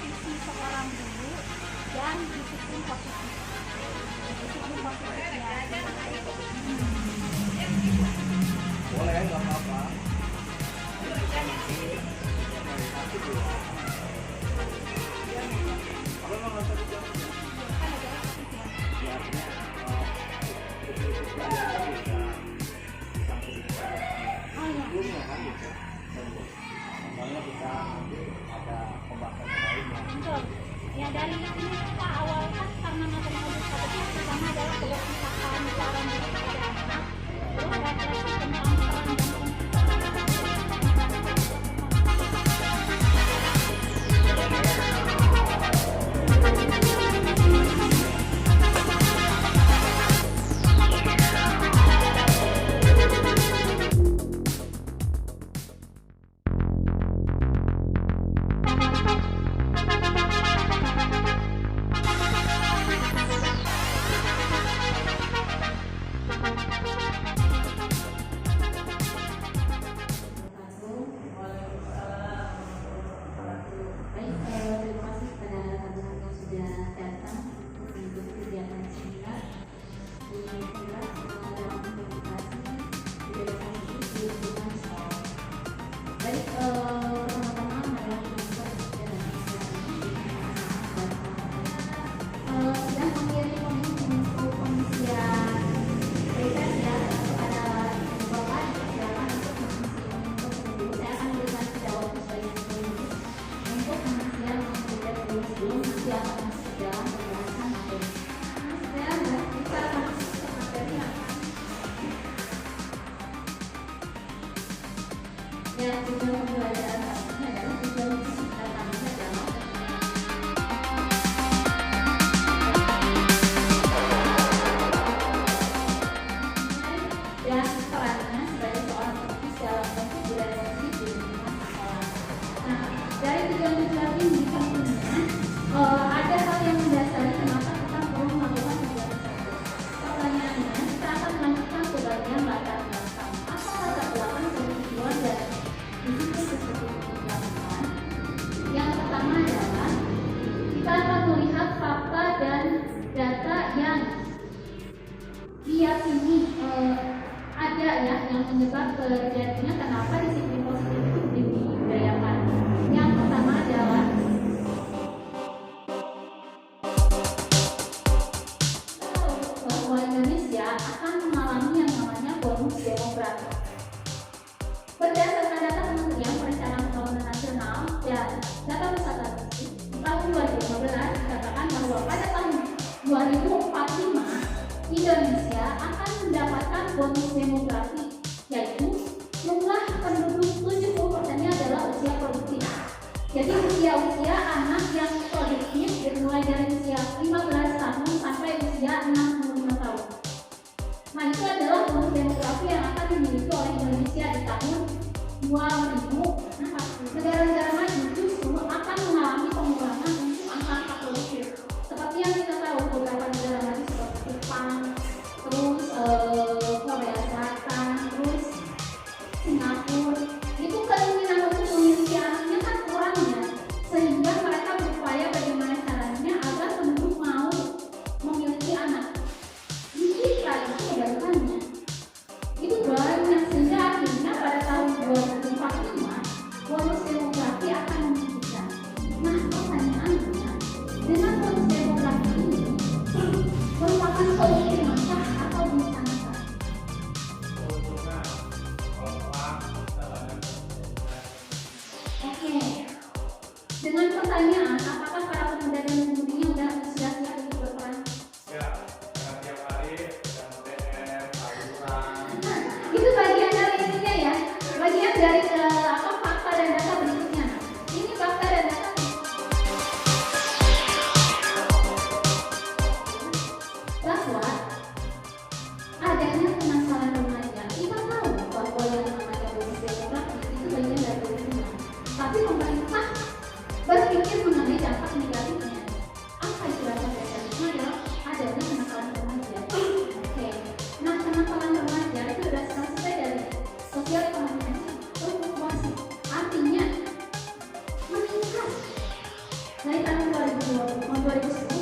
visi seorang guru dan disiplin positif. Disiplin positifnya. Boleh, nggak apa-apa. Apa mau nggak usah dijawab? Ya, artinya sebelumnya kan gitu. Misalnya kita nanti ada pembahasan lainnya. Betul. Ya dari ini kita awal kan karena materi modul pertama adalah keberpihakan seorang guru kepada anak. Terus refleksi tentang peran dan penyebab terjadinya kenapa disiplin positif itu dibudayakan. Yang pertama adalah bahwa Indonesia akan mengalami yang namanya bonus demografi. Berdasarkan data Kementerian Perencanaan Pembangunan Nasional dan data Pusat Statistik, tahun 2015 dikatakan bahwa pada tahun 2045 Indonesia akan mendapatkan bonus demografi, yaitu jumlah penduduk 70%-nya adalah usia produktif. Jadi usia anak yang produktif dimulai dari usia 15 tahun sampai usia 65 tahun. Nah, itu adalah bonus demografi yang akan dimiliki oleh Indonesia di tahun 2000. Nah, negara-negara maju justru akan mengalami pengurangan untuk angka produktif. Seperti yang kita tahu, beberapa negara maju seperti Jepang, terus Korea Selatan, terus Singapura, itu keinginan untuk memiliki anaknya kan kurang ya, sehingga mereka berupaya bagaimana caranya agar penduduk mau memiliki anak. Di kita itu kebalikannya, itu banyak, sehingga akhirnya pada tahun 2045 bonus demografi akan meningkat. Nah, pertanyaannya, dengan bonus demografi ini merupakan solusi masalah atau bencana? Oke, dengan pertanyaan apakah para pemuda dan pemudinya sudah siap untuk berperan? Ya, karena tiap hari sedang TR, tawuran. Itu bagian dari ininya ya, bagian dari fakta dan data berikutnya. Ini fakta dan data. Bahwa adanya permasalahan remaja, kita tahu bahwa yang namanya bonus demografi itu bagian dari pemerintah. Tapi pemerintah berpikir mengenai dampak negatifnya. Apa itu dampak negatifnya? Adalah adanya kenakalan remaja. Oke, nah kenakalan remaja itu berdasarkan survei dari sosial ekonomi fluktuasi, artinya meningkat dari tahun 2010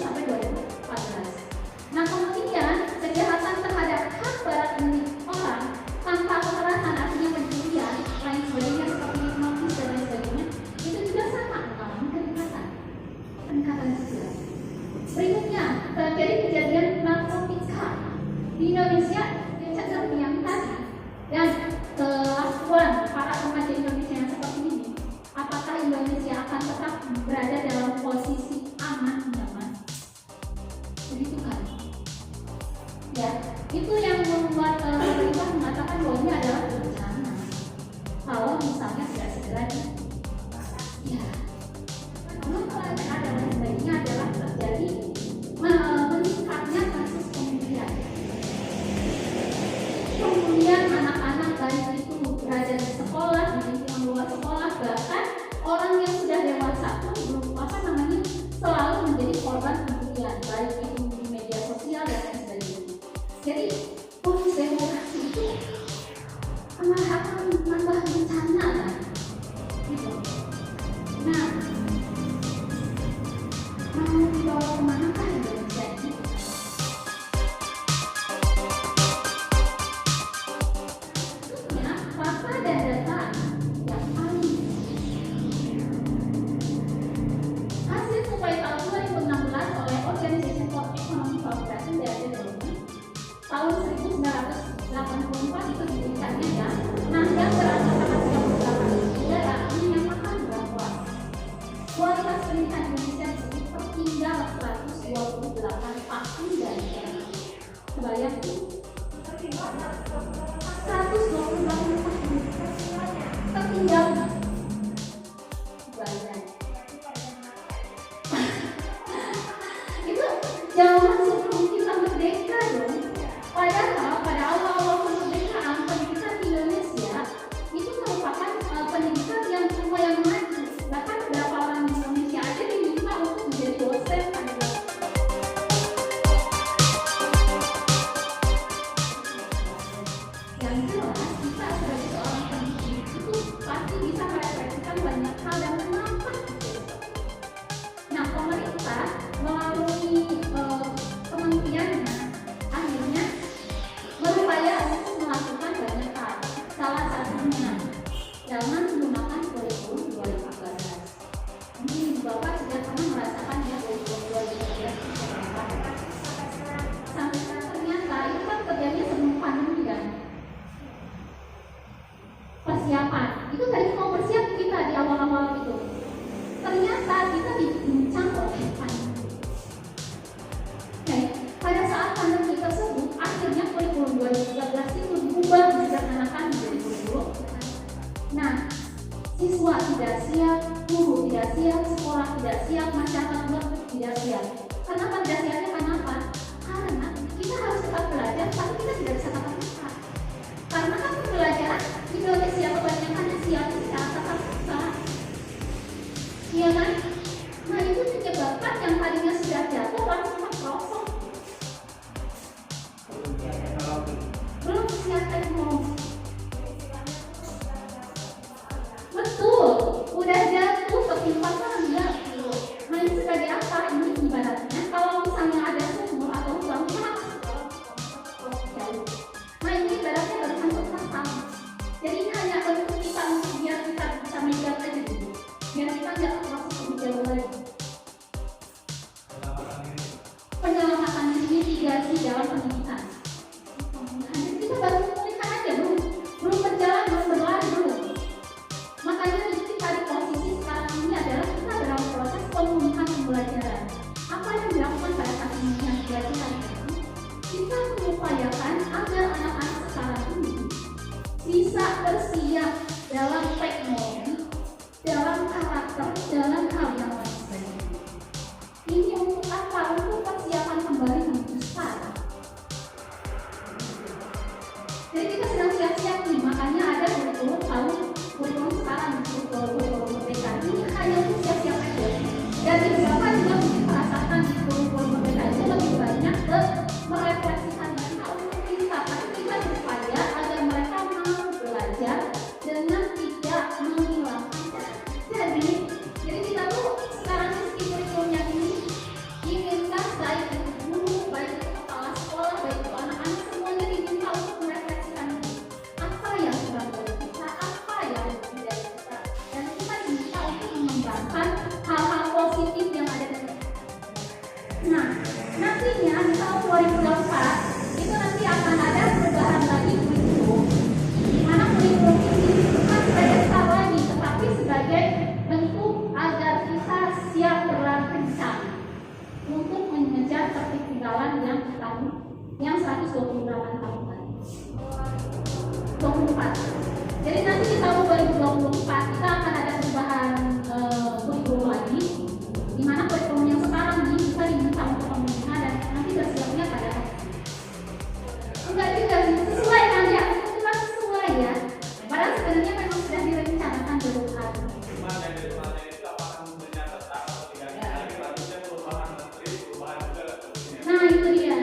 sampai 2014. Nah, kemudian kejahatan terhadap hak berat milik orang tanpa kekerasan, artinya pencurian, lain sebagainya seperti hipnotis dan lain sebagainya, itu juga sama mengalami peningkatan sosial. Berikutnya, terjadi kejadian narkotika di Indonesia yang cenderung yang tadi, dan kelakuan para remaja Indonesia yang seperti ini. Apakah Indonesia akan tetap berada dalam posisi aman nyaman? Begitu kan? Ya, itu yang membuat pemerintah mengatakan bahwa ini adalah bencana. Kalau misalnya tidak segera ya, namun kalau ada dan sebagainya adalah terjadi meningkatnya kasus pencurian. Kemudian anak-anak baik itu berada di sekolah, di lingkungan luar sekolah, bahkan orang yang sudah dewasa pun selalu menjadi korban pencurian, baik itu di media sosial dan lain sebagainya. Jadi bonus demokrasi itu akan menambah bencana kan? Gitu. Nah, mau dibawa kemana kan Indonesia ini? Tentunya fakta dan data yang paling hasil survei tahun 2016 oleh Organization for Economic Cooperation dan Development tahun 1984 itu diberikannya ya. Nah, yang berasal dari 38 negara menyatakan bahwa kualitas pendidikan Indonesia disebut tertinggal 128 tahun dari negara. Kebayang tuh? 128 tahun tertinggal. Kebayang. Itu zaman sebelum kita merdeka dong. Padahal pada awal-awal kemerdekaan pendidikan di Indonesia itu merupakan pendidikan yang lumayan maju. Bahkan beberapa orang di Indonesia aja diminta untuk menjadi dosen. Yang jelas kita sebagai seorang pendidik itu pasti bisa merefleksikan banyak hal dan kenapa. Nah, pemerintah melalui kementeriannya akhirnya berupaya untuk melakukan banyak hal. Salah satunya dengan menggunakan kurikulum 2014. Mungkin Bapak sudah pernah merasakan ya kurikulum 2014 sampai sekarang. Ternyata itu kan kerjanya sebelum pandemi kan. Persiapan itu tadi mau bersiap kita di awal-awal itu. Ternyata kita diguncang oleh pandemi. Pada saat pandemi tersebut, akhirnya kurikulum 2013 itu diubah disederhanakan menjadi kurikulum. Nah, siswa tidak siap, guru tidak siap, sekolah tidak siap, masyarakat luas tidak siap. Kenapa tidak siapnya? Kenapa? Karena kita harus tetap belajar, tapi kita tidak bisa tatap muka. Karena kan pembelajaran di Indonesia kebanyakan siapnya secara tatap muka. Iya kan? Nah, itu menyebabkan yang tadinya sudah jatuh langsung terprosok. Belum siap teknologi. Betul, udah jatuh ketimpa kan enggak. Nah, ini sebagai apa? Ini ibaratnya kalau misalnya ada sumur atau lubang kita jauh. Nah, ini ibaratnya baru masuk pasang. Jadi ini hanya untuk kita untuk biar kita bisa megang aja dulu. Biar kita nggak masuk lebih jauh lagi. Penyelamatan ini mitigasi dalam pendidikan. Kita baru memulihkan aja, belum berjalan, belum berlari dulu. Makanya kita di posisi sekarang ini adalah kita dalam proses pemulihan pembelajaran. Apa yang dilakukan pada saat pemulihan pembelajaran itu? Kita mengupayakan agar anak-anak sekarang ini bisa bersiap dalam teknologi, dalam karakter, dalam hal yang lain sebagainya. Ini untuk apa? Untuk persiapan kembali menuju sekarang. Jadi kita sedang siap-siap nih, makanya ada kurikulum sekarang, kurikulum merdeka. Ini hanya untuk siap-siap aja. Jadi beberapa juga mungkin merasakan di kurikulum merdeka itu lebih banyak ke merefleksikan mereka untuk kita, tapi kita berupaya agar mereka mau belajar dengan tidak menghilangkan. Jadi Nah, nantinya di tahun 2024 itu nanti akan ada perubahan lagi kurikulum, di mana kurikulum ini bukan sebagai besar lagi, tetapi sebagai bentuk agar kita siap berkencang untuk mengejar ketertinggalan yang 128 tahun lagi. 24. Jadi nanti di tahun 2024 kita akan ada perubahan kurikulum lagi, di mana kurikulum yang sekarang ini bisa diminta untuk pemerintah dan nanti bersiapnya pada enggak juga sesuai kan ya, itu kan sesuai ya. Padahal sebenarnya memang sudah direncanakan jauh hari. Cuma yang depannya itu apakah menterinya tetap atau tidak? Lagi bagusnya perubahan menteri, perubahan juga tentunya. Nah itu dia.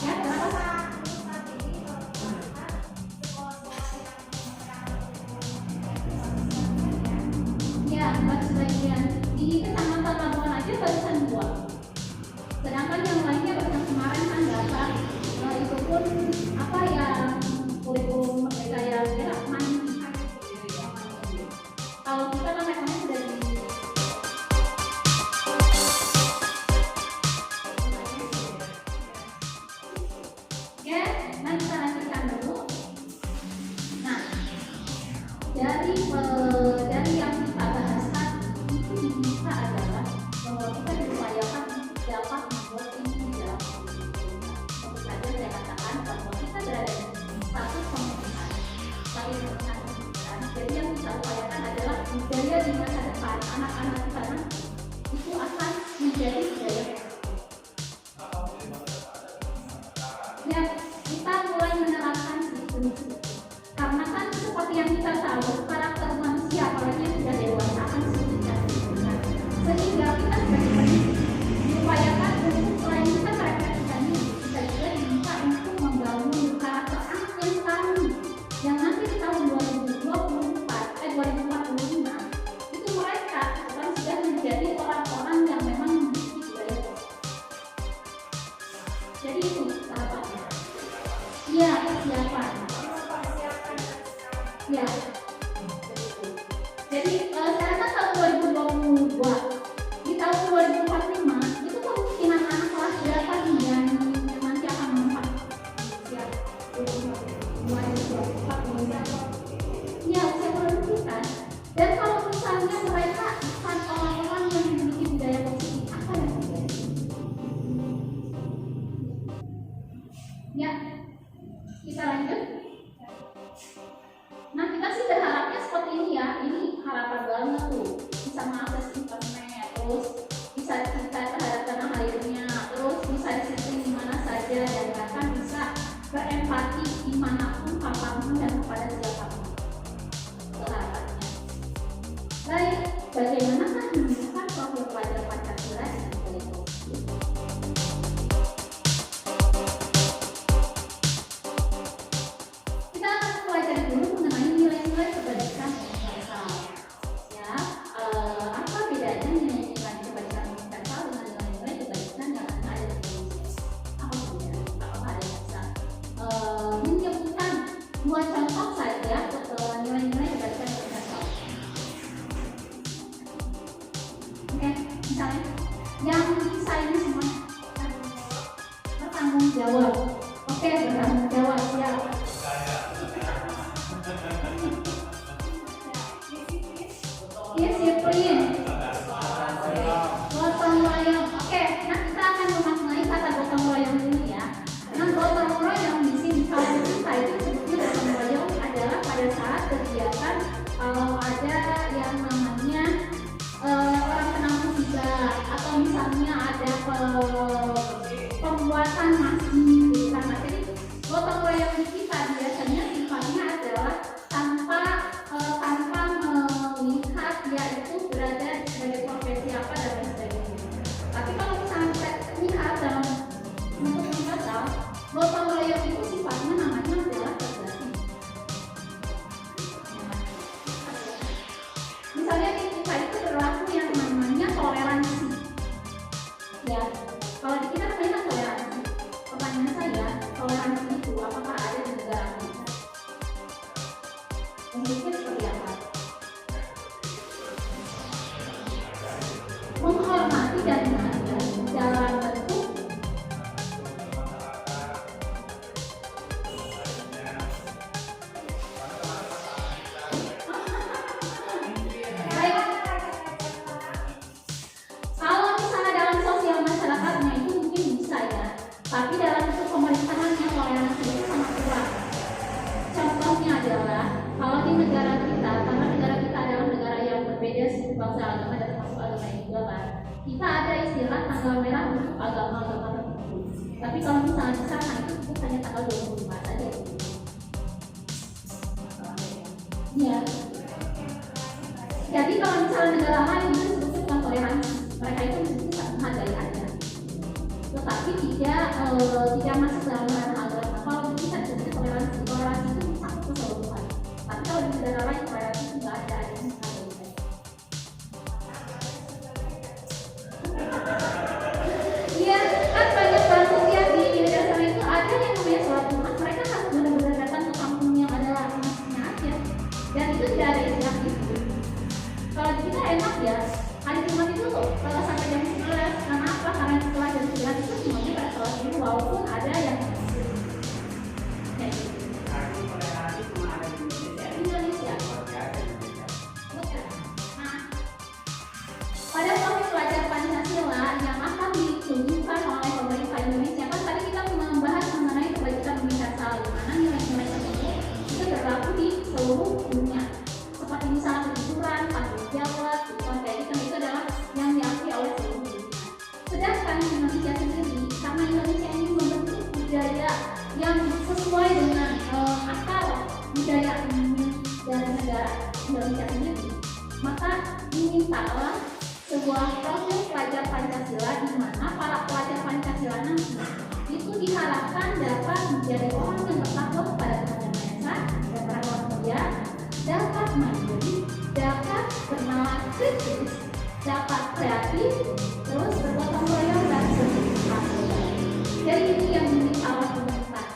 Ya kenapa? Ya buat sebagian di Kecamatan Labuan aja barusan 2. Sedangkan yang lainnya barusan kemarin kan dasar itu pun apa yang kurikulum mereka yang gerak main. Kalau kita kan memangnya sudah di ya, nanti kita lanjutkan dulu. Nah, dari yang kita bahas itu diminta adalah bahwa kita diupayakan untuk dapat membuat ini di dalam pemerintahan. Tentu saja saya katakan bahwa kita berada di status pemerintahan, jadi yang kita upayakan adalah budaya di masa depan anak-anak kita itu akan menjadi budaya ya, kita mulai menerapkan sistem karena kan seperti yang kita tahu karakter manusia apalagi yang sudah dewasa akan sedikit sehingga kita diupayakan untuk selain kita merefleksikan ini kita juga diminta untuk membangun karakter anak yang sekarang yang nanti di tahun 2045 itu mereka akan sudah menjadi orang-orang yang memang memiliki budaya. Jadi itu tahapannya. Iya, persiapan. Ya. Jadi sekarang tahun 2022 di tahun 2045 itu kemungkinan anak kelas berapa nih yang nanti akan menempati usia 2024 ya usia pendidikan. Dan kalau misalnya mereka bukan orang-orang yang memiliki budaya positif, apa yang terjadi? Ya, kita lanjut. Nah kita sih berharapnya seperti ini ya, ini harapan banget tuh, bisa mengakses internet, terus bisa kita terhadap tanah airnya, terus bisa disiplin di mana saja dan bahkan bisa berempati dimanapun, kapanpun dan kepada siapapun. Harapannya. Baik, bagaimana kan menunjukkan profil pelajar Pancasila dan itu? Kita akan pelajari dulu mengenai nilai-nilai kebajikan universal. Ya, apa bedanya nilai-nilai kebajikan universal dengan nilai-nilai kebajikan yang ada di Indonesia? Apa bedanya? Apakah ada yang bisa menyebutkan 2 contoh saja nilai-nilai kebajikan universal? Oke, misalnya yang bisa ini semua bertanggung jawab. Oke, bertanggung jawab siap. Disiplin, gotong royong. Oke, nah kita akan memaknai kata gotong royong dulu ya. Nah, gotong royong di sini kalau kita itu sebutnya gotong royong adalah pada saat kegiatan kalau ada yang namanya orang kena musibah atau misalnya ada pembuatan masjid. Karena jadi gotong royong di kita biasanya sifatnya adalah tanpa melihat dia itu berada sebagai profesi apa dan lain sebagainya. Tapi kalau misalnya kita lihat dalam bentuk universal, gotong royong itu sifatnya namanya adalah kerjasama. Misalnya di kita itu berlaku yang namanya toleransi. Ya, kalau di kita namanya toleransi. Pertanyaan saya, toleransi itu apakah ada di negara kita? Bentuknya seperti apa? Menghormati dan kalau misalnya di sana itu hanya tanggal 25 saja. Ya. Jadi kalau misalnya negara lain itu disebutkan toleransi, mereka itu bisa menghargai aja, tetapi tidak masuk dalam ranah agama. Kalau bisa disebut toleransi, toleransi itu bisa keseluruhan. Tapi kalau di negara lain toleransi itu nggak ada yang menghargai. Iya, kan banyak banget ya di negara sana itu ada yang namanya sholat Jumat. Mereka harus benar-benar datang ke kampung yang ada masjidnya aja, dan itu tidak ada istilah itu. Kalau di kita enak ya, hari Jumat itu kalau sampai jam 11, karena apa? Karena setelah jam 11 itu semuanya pada sholat dulu, walaupun ada yang kayak gitu. Di Indonesia. Nah, pada proses pelajar Pancasila yang akan ditunjukkan oleh pemerintah Indonesia, kan tadi kita membahas mengenai kebajikan universal, di mana nilai-nilai tersebut itu berlaku di seluruh dunia. Seperti misalnya kejujuran, tanggung jawab, kompeten itu adalah yang diakui oleh seluruh dunia. Sedangkan di Indonesia sendiri, karena Indonesia ini membentuk budaya yang sesuai dengan akar budaya dari negara Indonesia sendiri, maka dimintalah sebuah proses pelajar Pancasila di mana para pelajar Pancasila nanti itu diharapkan dapat menjadi orang yang bertakwa kepada Tuhan Yang Maha Esa dan berakhlak mulia, dapat mandiri, dapat bernalar kritis, dapat kreatif, terus bergotong royong dan seterusnya. Jadi ini yang diminta oleh pemerintah.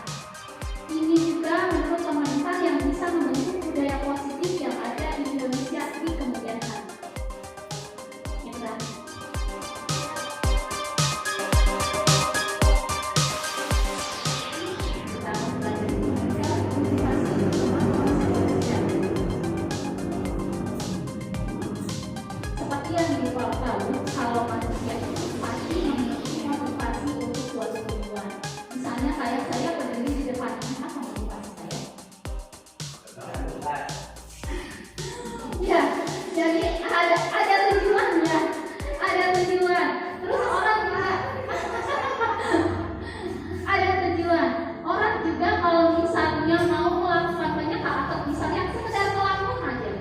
Ini juga menurut pemerintah yang bisa membentuk budaya positif yang ada di Indonesia di kemudian hari. Yang terakhir. Kita mempelajari motivasi seperti yang kita tahu, kalau manusia itu pasti memiliki motivasi untuk suatu tujuan. Misalnya saya berdiri di depan ini, apa motivasi saya? Ya, jadi ada tujuannya, ada tujuan. Terus orang juga ada tujuan. Orang juga kalau misalnya mau melakukan banyak hal atau misalnya sekedar melakukan aja,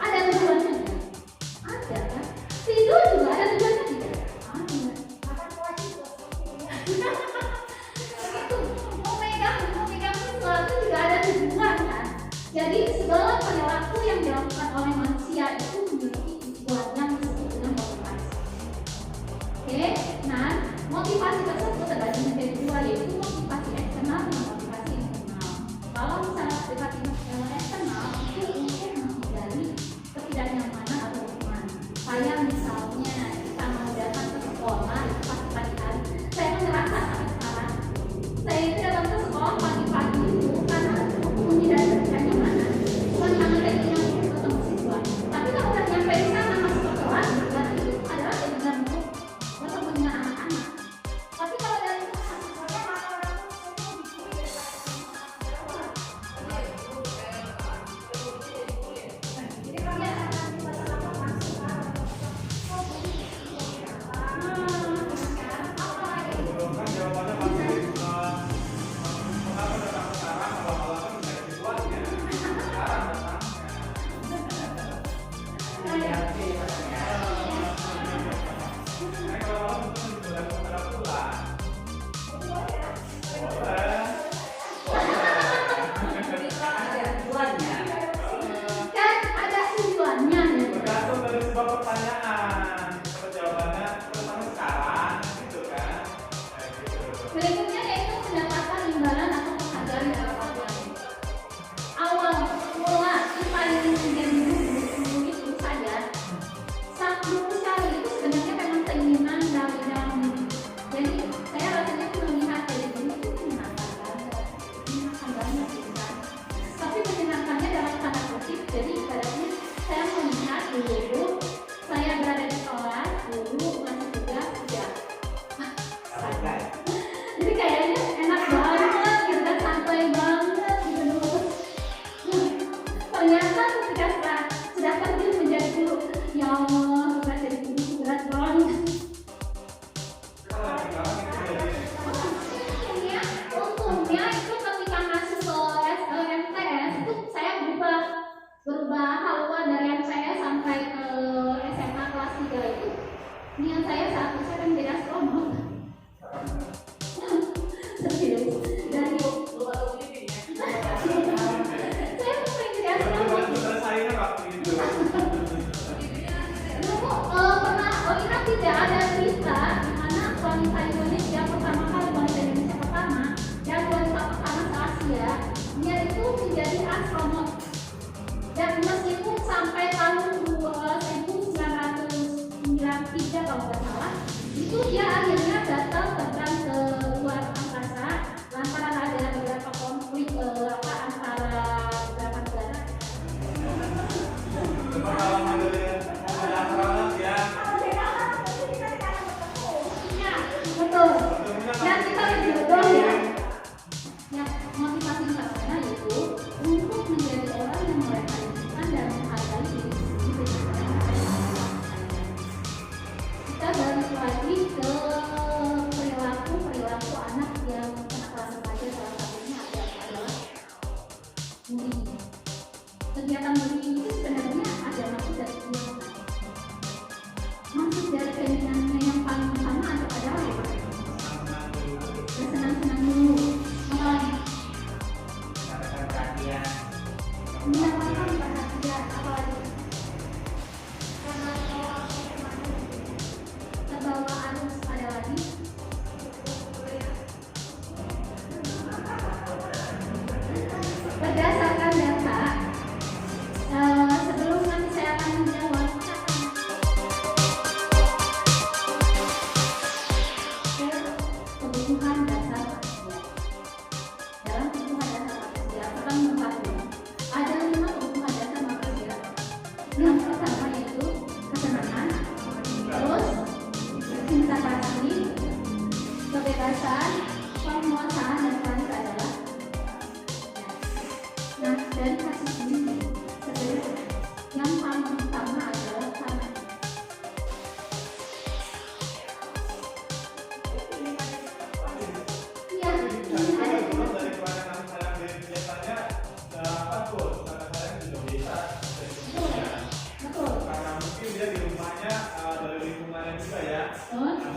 ada tujuannya. Ada kan? Tidur juga ada tujuannya tidak? Ada. Itu memegang sesuatu juga ada tujuan kan? Jadi segala perilaku yang dilakukan oleh manusia itu memiliki tujuan yang disebut dengan motivasi. Oke, nah motivasi tersebut terbagi menjadi dua, yaitu motivasi eksternal dan motivasi internal. Kalau misalnya motivasi eksternal itu untuk menghindari ketidaknyamanan atau hukuman. Saya misalnya kita mau datang ke sekolah itu pagi hari, saya merasa sampai sekarang saya itu datang ke sekolah pagi-pagi itu karena menghindari ketidaknyamanan, bukan karena saya ingin ketemu siswa. Tapi kalau udah nyampe di sana masuk ke kelas, berarti itu adalah keinginan untuk bertemu dengan anak-anak. Tapi kalau dari itu masuk sekolah, maka orang Kan jawabannya pasti mengapa datang sekarang, kalau alasan mencari situasinya. Sekarang datangnya. Kalau malam itu sudah pulang. kan ada tujuannya ya. Tergantung dari sebuah pertanyaan. Kalau jawabannya pertama sekarang, gitu kan? Kayak gitu. Berikutnya yaitu mendapatkan imbalan atau penghargaan dari orang lain. Awal mula kita ingin menjadi guru itu saja. Sang guru sekali itu sebenarnya memang keinginan dari dalam diri. Jadi saya rasanya melihat dari guru itu menyenangkan banget gitu kan. Tapi menyenangkannya dalam tanda kutip. Jadi ibaratnya saya melihat guru, saya niat saya saat itu saya menjadi astronot. Serius dari saya mau menjadi astronot. Pernah tidak ada cerita di mana wanita Indonesia pertama kali, wanita Indonesia pertama dan wanita pertama se Asia, dia itu menjadi astronot. Dan meskipun sampai tahun 1993 kalau nggak salah, itu dia akhirnya gagal terbang ke luar angkasa lantaran ada beberapa konflik antara beberapa negara. Betul. Dan kita berjodoh ya. Yang motivasi saya itu untuk menjadi orang yang mereka inginkan dan menghargai diri sendiri. Kita balik lagi ke perilaku anak yang kena kelas remaja, salah satunya adalah bullying. Kegiatan bullying itu sebenarnya ada maksud dari keinginan. Maksud dari keinginannya yang paling utama adalah bersenang-senang dulu. Mendapatkan perhatian, apalagi terbawa arus, ada lagi berdasarkan data. Sebelum nanti saya akan menjawab kebutuhan dasar manusia. Dalam kebutuhan dasar manusia, pertama membagi ada 5 kebutuhan dasar manusia. Yang pertama yaitu kesenangan, terus cinta kasih, kebebasan, penguasaan, dan terakhir adalah dari kasih sendiri. Sebenarnya yang paling utama adalah karena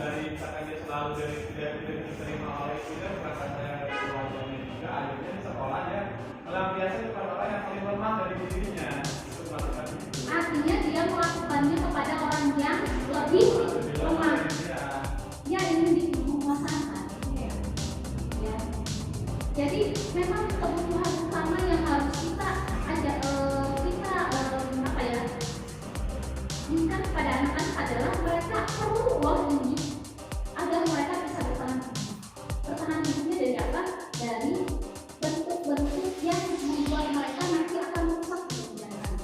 dari misalkan dia selalu dari tidak diterima oleh itu dan merasa saya keluarganya juga akhirnya di sekolah ya melampiaskan kepada orang yang paling lemah dari dirinya untuk melakukan itu. Artinya dia melakukannya kepada orang yang lebih lemah. Dia ingin menguasakan. Ya. Jadi memang kebutuhan utama yang harus kita inginkan kepada anak-anak adalah mereka perlu loh ini agar mereka bisa bertahan hidupnya dari apa? Dari bentuk-bentuk yang membuat mereka nanti akan rusak di kemudian hari.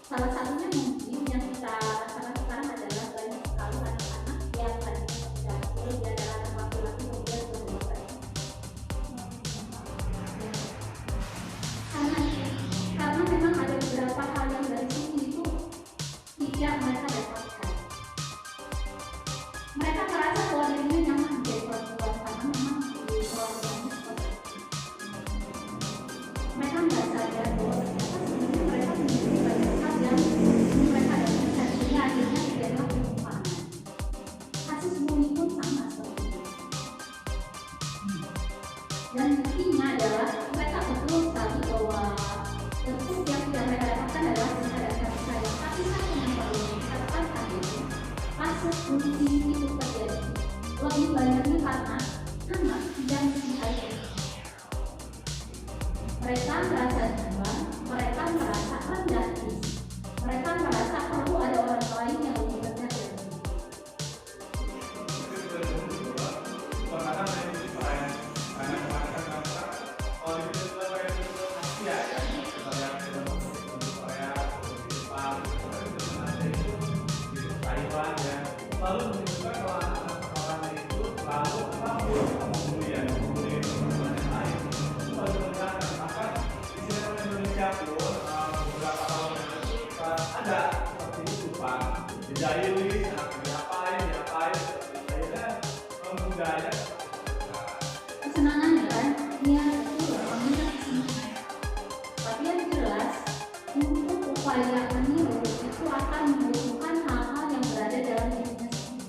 Salah satunya mungkin yang kita rasakan sekarang adalah banyak sekali anak-anak yang tadinya tidak boleh dia adalah anak laki-laki kemudian berubah. Karena memang ada beberapa hal yang dari sini itu tidak mereka dapatkan. Mereka merasa bahwa dirinya nyaman menjadi perempuan karena memang di keluarganya seperti itu. Mereka nggak sadar bahwa sebenarnya mereka memiliki banyak hal yang mereka dapatkan sehingga akhirnya tidaklah penyimpangan. Kasus bullying pun sama seperti itu. Dan intinya adalah mereka betul sekali bahwa bentuk yang tidak mereka dapatkan adalah cinta dan kasih sayang. Tapi satu yang perlu dikatakan adalah kasus bullying itu terjadi lebih banyaknya karena anak tidak mencintai diri. Mereka merasa nyaman, mereka merasa rendah diri, mereka merasa perlu ada orang lain yang lebih rendah dari diri. Lalu menunjukkan kalau anak-anak sekolahnya itu selalu kemudian yang lain itu baru mendengarkan. Bahkan di sinetron Indonesia pun beberapa tahun yang lalu ada seperti itu Pak, dijailin, diapain akhirnya budaya Kesenangan ya kan? Iya betul, orangnya kesenangan. Tapi yang jelas untuk upaya meniru itu akan membutuhkan hal-hal yang berada dalam dirinya sendiri.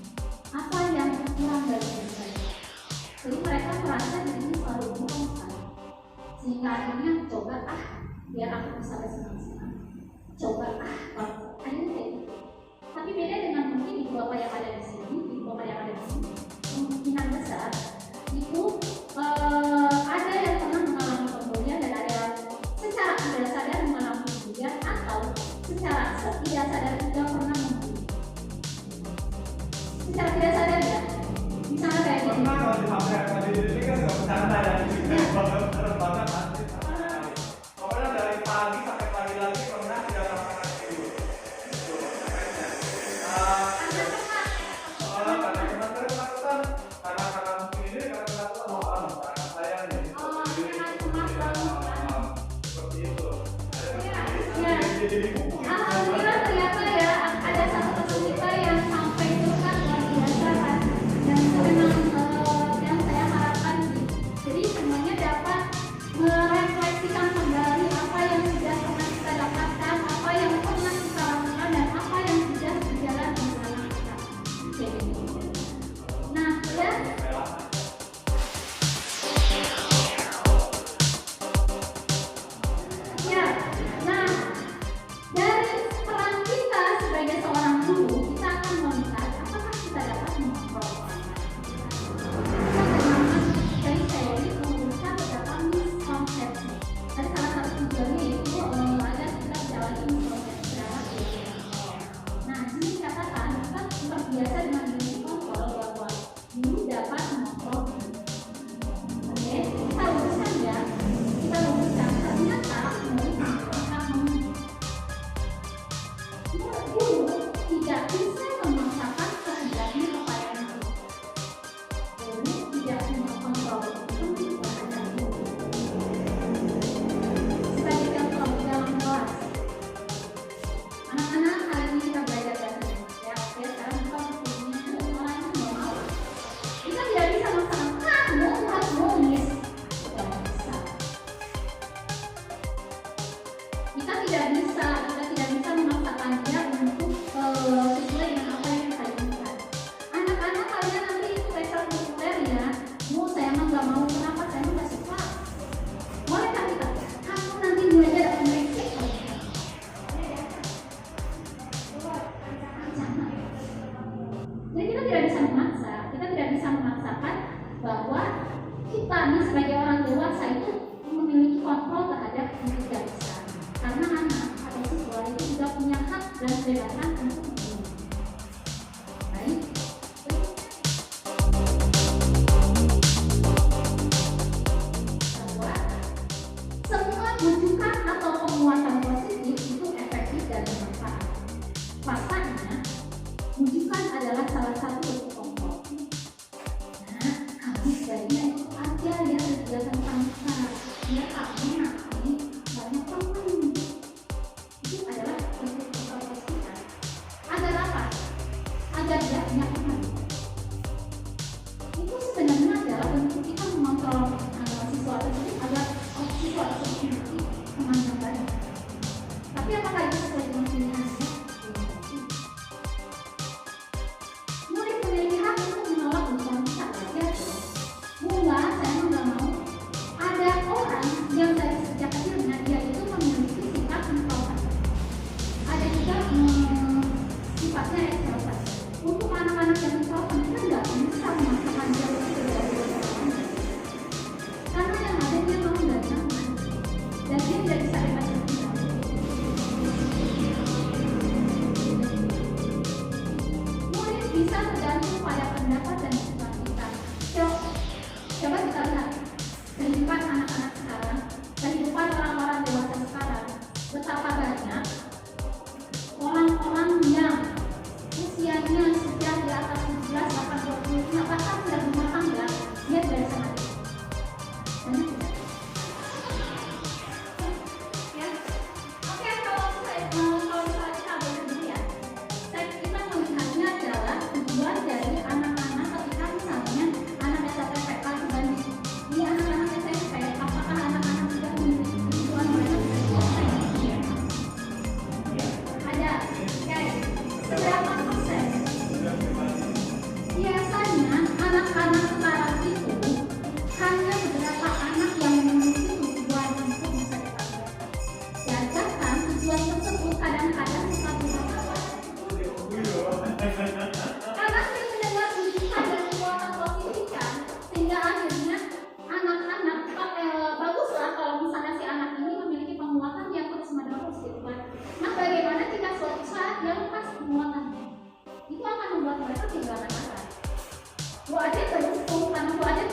terbiasa dengan ilmu kontrol bahwa guru dapat mengontrol. Oke, kita luruskan ya. Kita luruskan ternyata guru tidak bisa memaksakan kehendaknya kepada murid. Guru tidak mengontrol itu terhadap murid. Sebagai contoh dalam kelas, anak-anak hari ini kita belajar bahasa Indonesia. Ya, sekarang kita punya orang yang nggak mau. Kita tidak bisa memaksakan kamu harus nulis. Tidak bisa. Kita tidak bisa memaksakan dia untuk sesuai dengan apa yang kita inginkan. Anak-anak kalian nanti ekstrakurikuler ya. Bu, saya mah nggak mau, kenapa? Saya mah nggak suka. Bolehkah kita? Kamu nanti belajar akan basic. Jadi kita tidak bisa memaksa, kita tidak bisa memaksakan bahwa kita nih sebagai orang dewasa itu memiliki kontrol terhadap diri tidak bisa. Karena anak atau siswa itu juga punya hak dan kebebasan untuk memilih. Baik. Bahwa semua rujukan atau penguatan positif itu efektif dan bermanfaat. Faktanya, rujukan adalah salah satu bentuk kontrol. Nah, kamu sebaiknya ikut aja ya kegiatan pramuka. Biar kamu nanti banyak teman. Itu adalah bentuk kontrol positif. Agar apa? Agar banyak teman. Itu sebenarnya adalah bentuk kita mengontrol siswa tersebut agar siswa tersebut memiliki teman yang baik. Tapi apakah itu sesuai dengan pilihannya? Murid memiliki hak untuk menolak ujian bisa belajar. Bunga, saya nggak mau. Ada orang yang dari sejak kecilnya dia itu memiliki sifat introvert. Ada juga sifatnya extrovert. Untuk anak-anak yang introvert kita nggak bisa memaksakan dia untuk belajar. Karena yang ada dia mau nggak nyaman dan dia tidak bisa bebas bertindak. Murid bisa tergantung pada pendapat dan kehidupan kita. Coba kita lihat kehidupan anak-anak sekarang, kehidupan orang-orang dewasa sekarang, betapa banyak orang-orang yang usianya sudah di atas 17, bahkan 20, bahkan sudah berumah tangga, dia tidak bisa mati. Banyak tidak? Ya. Oke, kalau misalnya kita boleh dilihat, kita melihatnya adalah tujuan dari anak-anak ketika misalnya anak SMP kelas banding. Ini anak-anak SMP, apakah anak-anak sudah memiliki tujuan mereka selesai? Ada. Oke. Seberapa persen? Biasanya anak-anak sekarang itu hanya beberapa anak yang memiliki tujuan untuk masa depan mereka. Sedangkan tujuan tersebut kadang-kadang suka berubah-ubah. Karena sering mendengar rujukan dan penguatan positif kan, sehingga akhirnya anak-anak baguslah kalau misalnya si anak ini memiliki penguatan yang terus menerus gitu kan. Nah, bagaimana jika suatu saat dia lepas penguatannya? Itu akan membuat mereka kehilangan arah. Bu Ade beruntung karena Bu Ade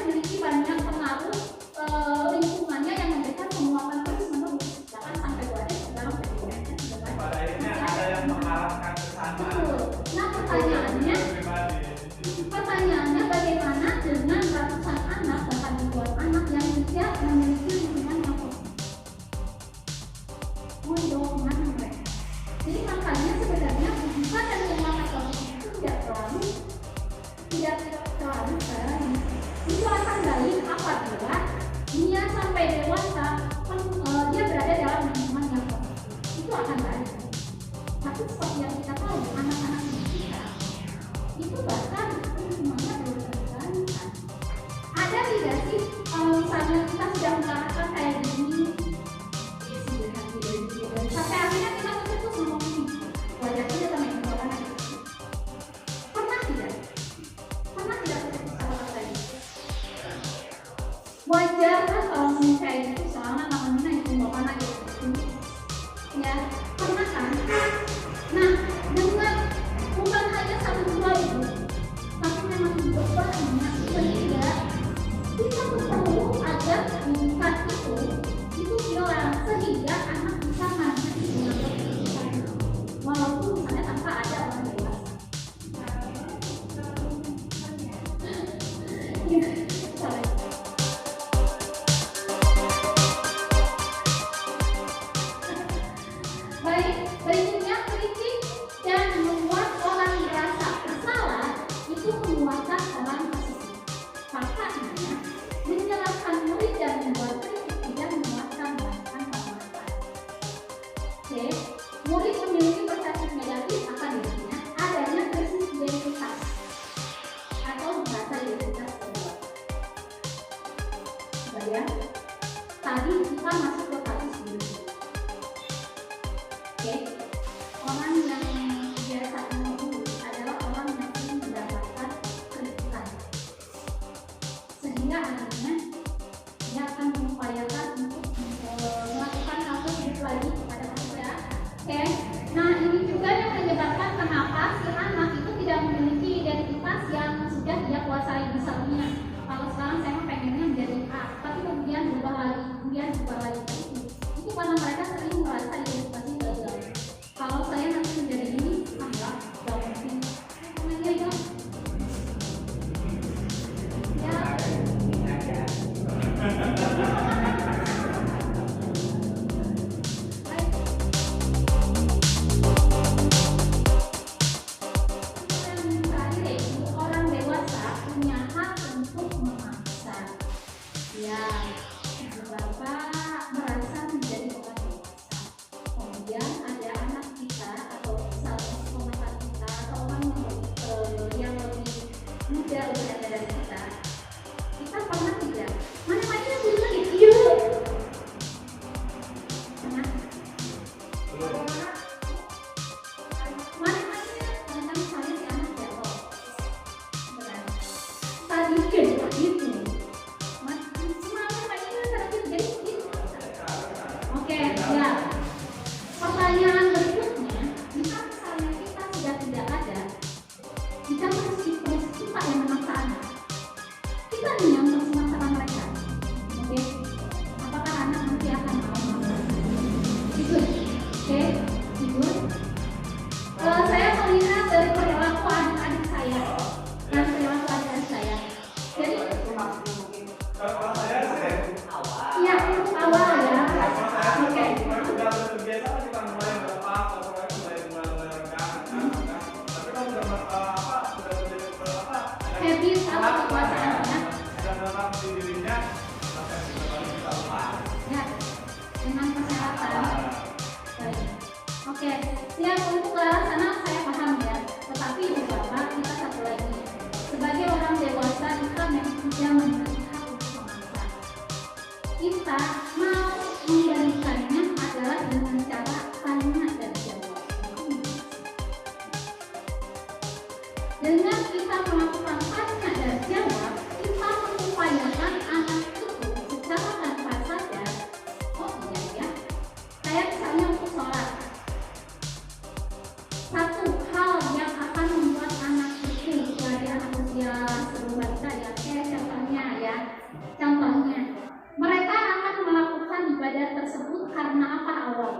Dengan kita melakukan tanya dan jawab, kita mengupayakan anak itu secara tanpa sadar, oh iya ya, kayak misalnya untuk sholat. Satu hal yang akan membuat anak itu dari anak usia sebelum balita ya, contohnya, mereka akan melakukan ibadah tersebut karena apa awal?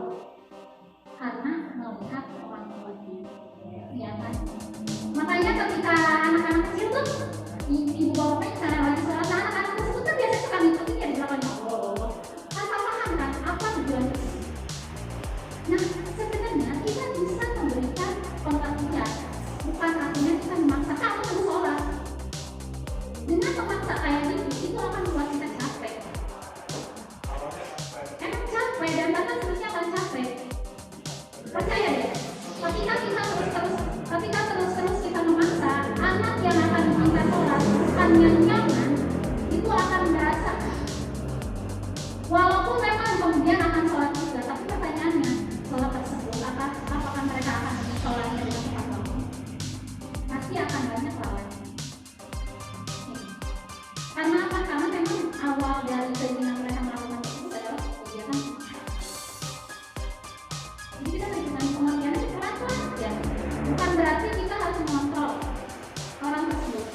Karena melihat orang tuanya, ya kan? Makanya ketika anak-anak kecil tuh ibu bapaknya cara lagi sholat, anak-anak tersebut kan biasanya suka ngikutin ya di belakangnya. Oh, tanpa paham kan apa tujuannya? Nah, sebenarnya kita bisa memberikan kontak dia, bukan artinya kita memaksa kamu untuk sholat. Dengan memaksa kayak gitu, itu akan membuat kita capek. Emang capek dan bahkan terusnya akan capek. Percaya deh, ketika terus kita memaksa, anak yang akan meminta sholat bukan yang nyaman, itu akan merasa. Walaupun memang kemudian akan sholat juga, tapi pertanyaannya, sholat tersebut apakah mereka akan sholatnya dengan tepat waktu? Pasti akan banyak lawannya. Karena apa? Karena memang awal dari keinginan mereka melakukan itu adalah kegiatan. Jadi kita dengan pengertiannya pelan-pelan ya. Bukan berarti kita harus mengontrol orang tersebut.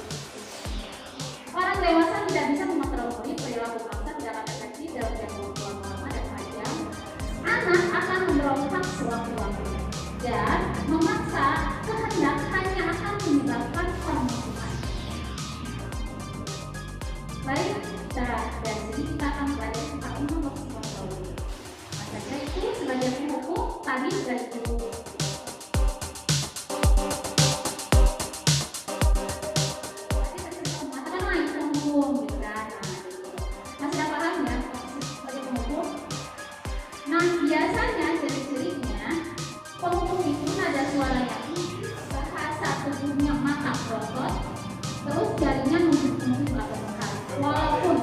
Orang dewasa tidak bisa mengontrol perilaku bangsa tidak akan efektif dalam jangka waktu lama dan panjang. Anak akan memberontak sewaktu-waktu dan memaksa kehendak hanya akan menyebabkan pemusuhan. Baik, dari sini kita akan belajar tentang emosi kontrol. Makanya itu sebagai buku tadi sudah itu. Nah, biasanya ciri-cirinya penghukum itu nada suara yang tinggi, bahasa tubuhnya matang berotot, terus jarinya nunjuk-nunjuk atau mengharap. Walaupun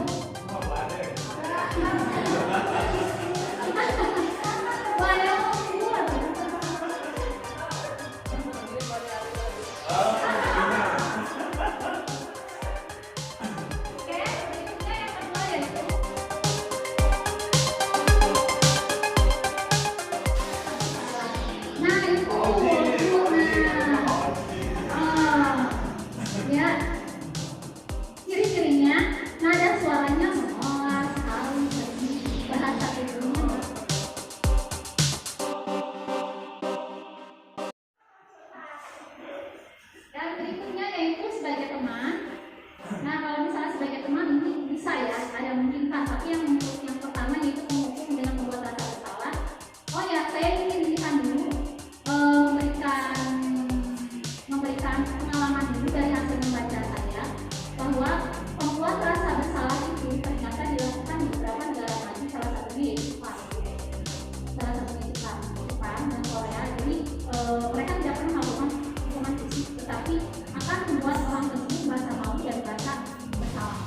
ciri-cirinya nada suaranya mengolas, halus, sedih, bahasa tubuhnya. Dan berikutnya yaitu sebagai teman. Nah, kalau misalnya sebagai teman ini bisa ya, ada memungkinkan. Tapi yang pertama yaitu menghukum dengan membuat rasa bersalah. Oh ya, saya ingin dilihat dulu memberikan pengalaman dulu dari hasil membaca saya bahwa membuat rasa bersalah itu ternyata dilakukan di beberapa negara maju, salah satunya yaitu Jepang. Jepang dan Korea. Jadi mereka tidak pernah melakukan hukuman fisik, tetapi akan membuat orang tersebut merasa malu dan merasa bersalah.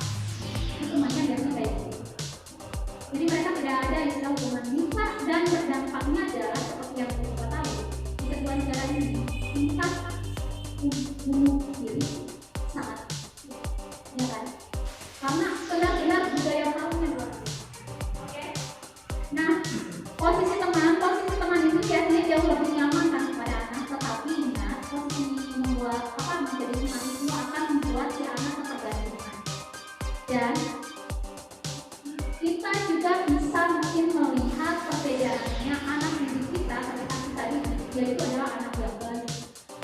Hukumannya biasanya kayak gitu. Jadi mereka tidak ada istilah hukuman mutlak dan berdampaknya adalah seperti yang kita tahu di kedua negara ini tingkat bunuh diri sangat, ya kan? Karena benar-benar budaya malunya luar biasa. Oke. Nah, posisi teman ini biasanya jauh lebih nyaman kan kepada anak, tetapi ingat posisi menjadi teman itu akan membuat si anak ketergantungan. Dan kita juga bisa mungkin melihat perbedaannya anak didik kita ketika kita didik, yaitu adalah anak yang baik,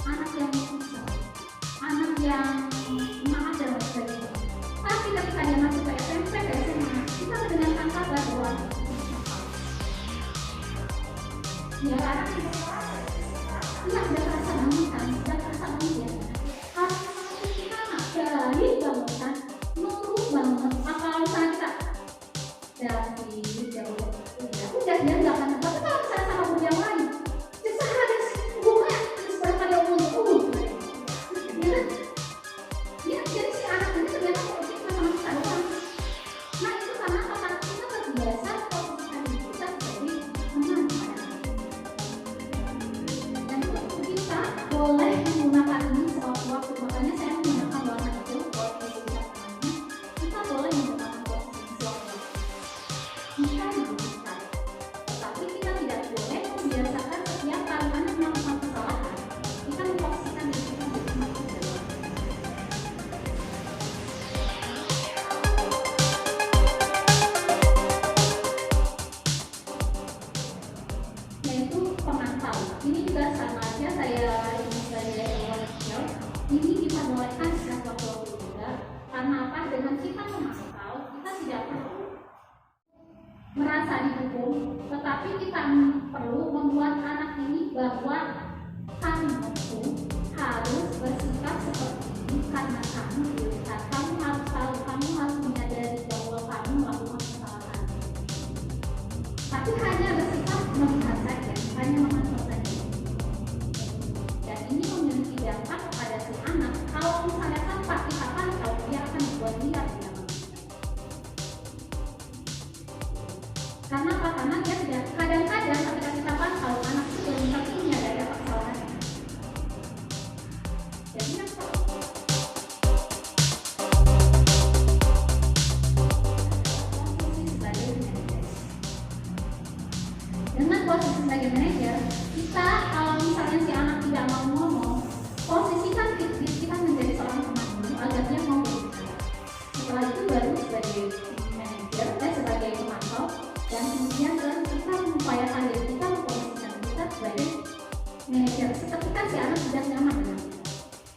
anak yang susah, anak yang semangat dan sebagainya. Tapi ketika dia masuk ke SMP, ke SMA, kita mendengarkan kabar bahwa ya anak itu sudah terasa banget kan, sudah terasa banget ya. Harus kita baik banget kan, nurut banget. Kalau misalnya kita udah dia nggak akan tapi kalau misalnya sama guru yang lain susah ada bunga terus berapa dia umur ya jadi si anak ini ternyata posisi sama kita doang. Nah itu karena apa? Kita terbiasa posisikan kita jadi teman pada anak. Dan itu kita boleh ini diperbolehkan sejak waktu juga. Karena apa? Dengan kita memantau, kita tidak perlu merasa dihukum, tetapi kita perlu membuat anak ini bahwa kamu harus bersikap seperti ini karena kamu dilihat. Kamu harus tahu, kamu harus menyadari bahwa kamu melakukan kesalahan. Tapi hanya bersikap melihat saja, hanya memantau saja. Dan ini memiliki dampak kepada si anak. Kalau misalnya tanpa kita pantau, dia akan membuat liar dia. Karena apa? Karena dia tidak, kadang-kadang ketika kita pantau, anak itu belum tentu menyadari apa kesalahannya. Jadi yang dengan posisi sebagai manajer, kita kalau misalnya si anak tidak mau ngomong, posisikan diri kita menjadi seorang teman dulu agar dia mau berbicara. Setelah itu baru sebagai manajer, sebagai pemantau, dan kemudian kita mengupayakan diri kita, memposisikan kita sebagai manajer. Seketika si anak sudah nyaman dengan kita.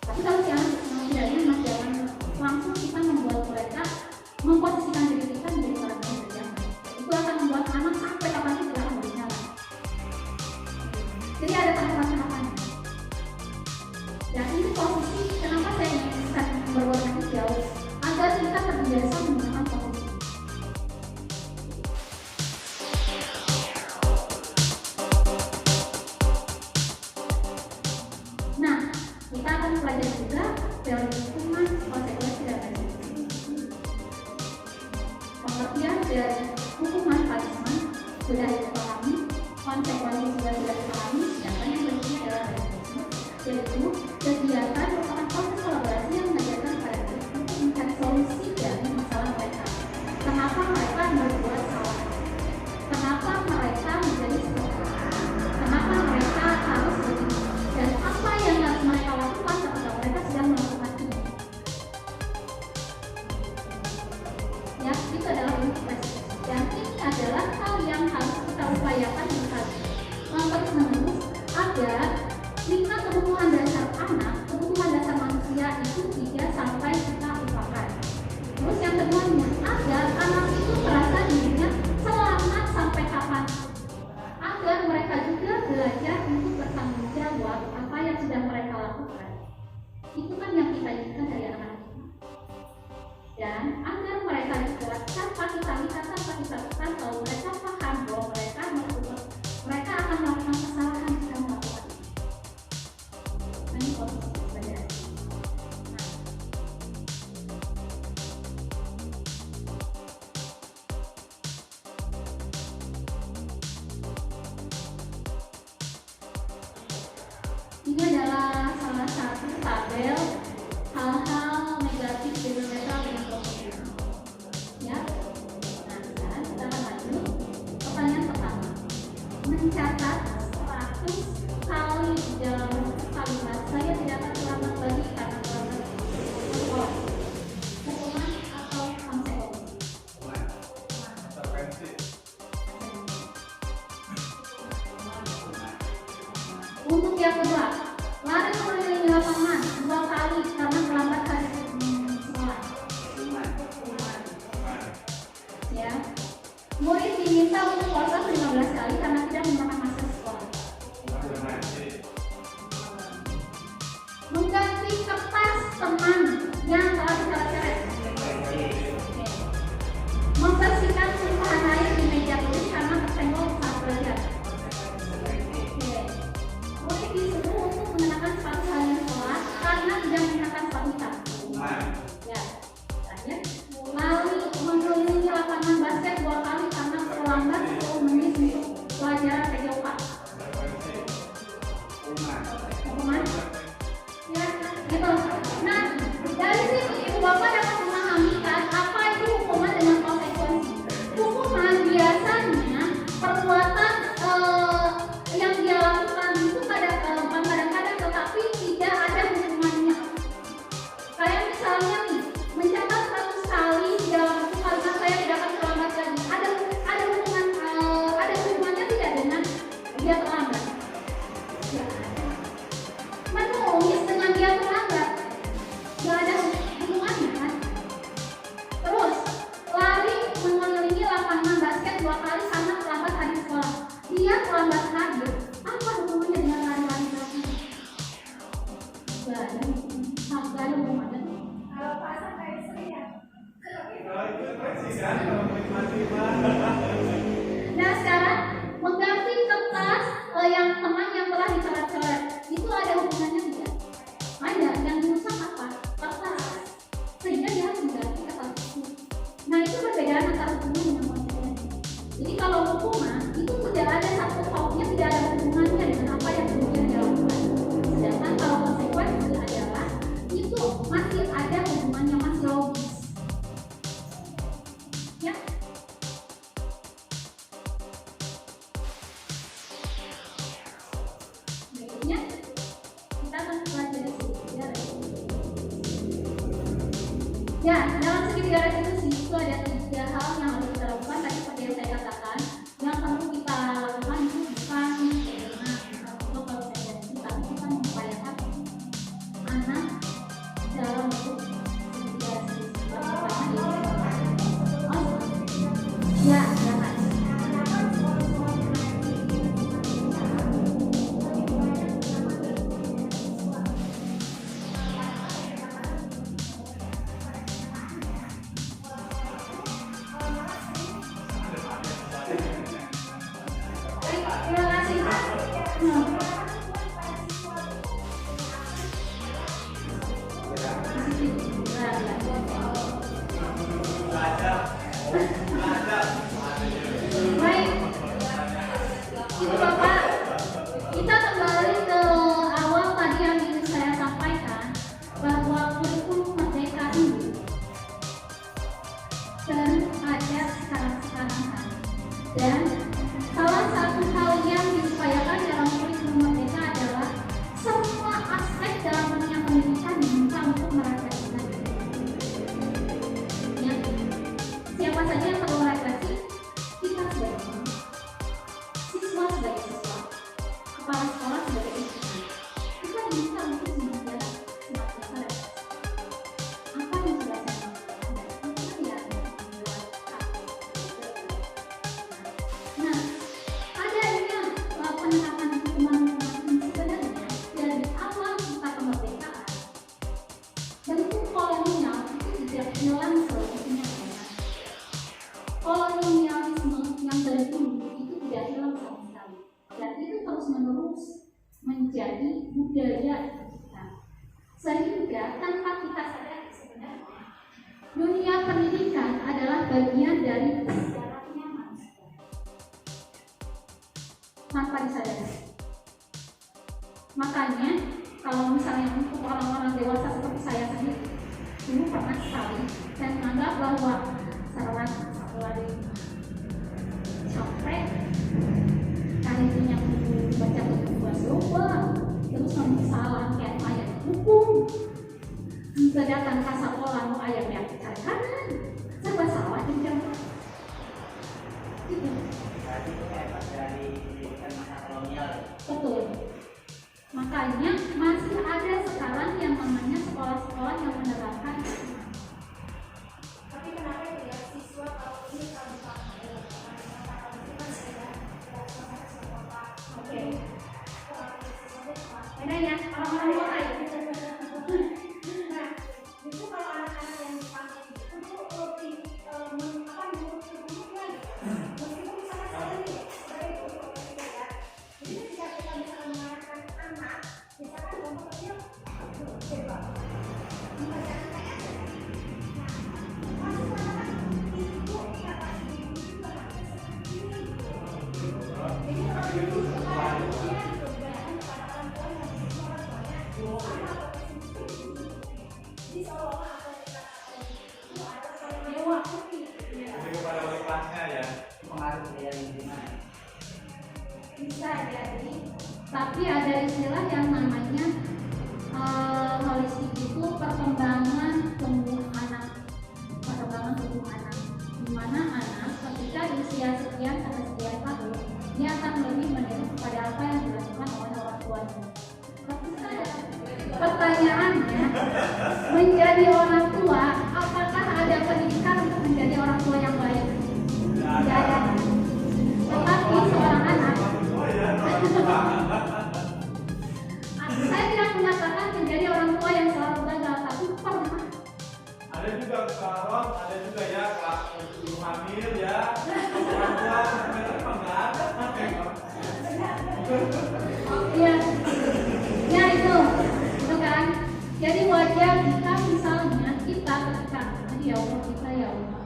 Tapi kalau si anak tidak nyaman, jangan langsung kita membuat mereka memposisikan diri kita menjadi seorang manajer. Itu akan membuat anak sampai kapan tidak akan berjalan. Jadi ada tahapan-tahapannya. Dan ini posisi kenapa saya ingin berwarna hijau agar kita terbiasa menggunakan posisi. Nah, kita akan belajar juga teori hukuman, konsekuensi, dan resiko. Pengertian dari hukuman punishment sudah dipahami, konsekuensi sudah dipahami, sedangkan yang berikutnya adalah resiko, yaitu kegiatan merupakan proses kolaborasi yang mengajarkan pada mereka untuk mencari solusi dari masalah mereka. Kenapa mereka berbuat salah? Kenapa mereka menjadi seperti itu? Kenapa mereka harus begini? Dan apa yang harus mereka lakukan ketika mereka sedang melakukan ini? Ya, itu adalah implikasi. Dan ini adalah hal yang harus kita upayakan terus-menerus agar tingkat kebutuhan dasar anak, kebutuhan dasar manusia itu tidak sampai kita lupakan. Terus yang keduanya, agar anak itu merasa dirinya selamat sampai kapan, agar mereka juga belajar untuk bertanggung jawab apa yang sudah mereka lakukan. Itu kan yang kita inginkan dari anak-anak kita. Dan agar mereka juga tanpa kita lihat, tanpa kita pantau, mereka paham bahwa mereka akan melakukan kesalahan jika melakukan itu. Ini posisi belajar. Ini adalah salah satu tabel hal-hal negatif dari mereka dengan posisi. Ya. Nah, sekarang kita akan lanjut. Pertanyaan pertama, mencatat 100 kali di dalam kalimat saya tidak akan selamat lagi karena terlambat sekolah. Hukuman atau konsekuensi? Untuk yang kedua, lari mengelilingi lapangan 2 kali karena terlambat hari sekolah. Ya. Murid diminta untuk puasa 15 kali karena tidak menggunakan masker sekolah. Mengganti kertas teman yang telah dicoret-coret. Membersihkan tumpahan air di meja tulis karena tersenggol saat belajar. Murid disuruh untuk mengenakan sepatu harian sekolah karena tidak menggunakan sepatu hitam. Ya. Terakhir, lari mengelilingi lapangan basket 2 kali karena terlambat 10 menit untuk pelajaran PJOK. Hukuman? Ya, gitu. Nah, dari sini ibu bapak dapat memahami kan apa itu hukuman dengan konsekuensi. Hukuman biasanya perbuatan yang dia lakukan itu kadang-kadang tetapi tidak ada hukumannya. Kayak misalnya nih, mencatat 100 kali di dalam buku kalimat saya tidak akan terlambat lagi. Ada hukumannya tidak dengan dia terlambat. Ya. Menulis dengan dia terlambat ada hubungannya. Kalau pasang kayak istri ya. Nah sekarang mengganti kertas yang teman yang telah dicoret-coret itu ada hubungannya tidak? Ada. Yang dirusak apa? Kertas. Sehingga dia harus mengganti kertas itu. Nah itu perbedaan antara hukuman dengan konsekuensi. Jadi kalau hukuman itu tidak ada satu pautnya, tidak ada hubungannya dengan apa yang kemudian dilakukan. Sedangkan kalau konsekuensi adalah itu masih ada hubungannya, masih logis. Ya. Berikutnya kita akan pelajari segitiga restitusi. Ya, dalam segitiga restitusi itu ada 3 hal yang harus kita lakukan. Tadi seperti yang saya katakan, yang perlu kita lakukan itu bukan bagaimana untuk penyelesaian itu, tapi kita mengupayakan anak dalam bentuk segitiga restitusi. Ya, jangan. Terima kasih. Baik, itu Bapak, kita kembali ke awal tadi yang ingin saya sampaikan bahwa kurikulum merdeka ini baru ada sekarang dan salah satu hal yang diupayakan dalam kurikulum merdeka adalah semua aspek dalam dunia pendidikan diminta untuk merefleksikan. Ya, siapa saja yang perlu refleksi? Kita sebagai guru, siswa sebagai siswa, kepala sekolah sebagai institusi. Kita diminta untuk senantiasa refleksi. Apa yang sudah saya lakukan dan apa yang membuat aku. Nah, adanya penerapan hukuman-hukuman ini sebenarnya dari awal kita kemerdekaan, bentuk kolonial itu tidak hilang seutuhnya. Kolonialisme yang dari dulu itu tidak hilang sama sekali, dan itu terus menerus menjadi budaya kita. Sehingga tanpa kita sadari sebenarnya dunia pendidikan adalah bagian dari sejarahnya manusia. Tanpa disadari. Makanya kalau misalnya untuk orang-orang dewasa seperti saya sendiri, dulu pernah sekali saya menganggap bahwa saran satu lagi capek kali ini yang baca buku lupa terus salah kayak ayat hukum sedangkan kasar orang ayat yang cari kanan serba salah juga gitu. Berarti itu kayak pas dari masa kolonial. Betul. Makanya masih ada sekarang yang namanya sekolah-sekolah yang menerapkan. Tapi kenapa itu ya siswa kalau ini kalau Oke. Ada ya orang-orang kota ya. Nah, itu kalau anak-anak yang dipanggil itu lebih menurut kebutuhan lagi. Meskipun misalnya saya nih sebagai guru ya, jadi ketika kita bisa mengarahkan anak, misalkan kelompok kecil, coba membacakan PR. Nah, masih anak ibu ya pasti ibu juga harus seperti ini. Jadi kalau ibu kepadanya kebanyakan kepada orang tua yang semua orang tuanya sama atau jadi seolah-olah apa yang kita katakan itu adalah saling mewakili. Lebih kepada wali kelasnya ya. Pengaruh dari lingkungan. Bisa jadi, tapi ada istilah yang namanya holistik itu perkembangan tumbuh anak, di mana anak ketika di usia sekian sampai sekian tahun dia akan lebih meniru kepada apa yang dilakukan oleh orang tuanya. Pertanyaannya, menjadi orang tua, apakah ada pendidikan untuk menjadi orang tua yang baik? Tidak ada. Tetapi seorang anak, saya tidak mengatakan menjadi orang tua Ron, ada juga ya Kak, ibu hamil ya, perempuan hamil emang nggak ada Iya, ya itu kan. Jadi wajar jika misalnya kita ketika ya Allah kita ya Allah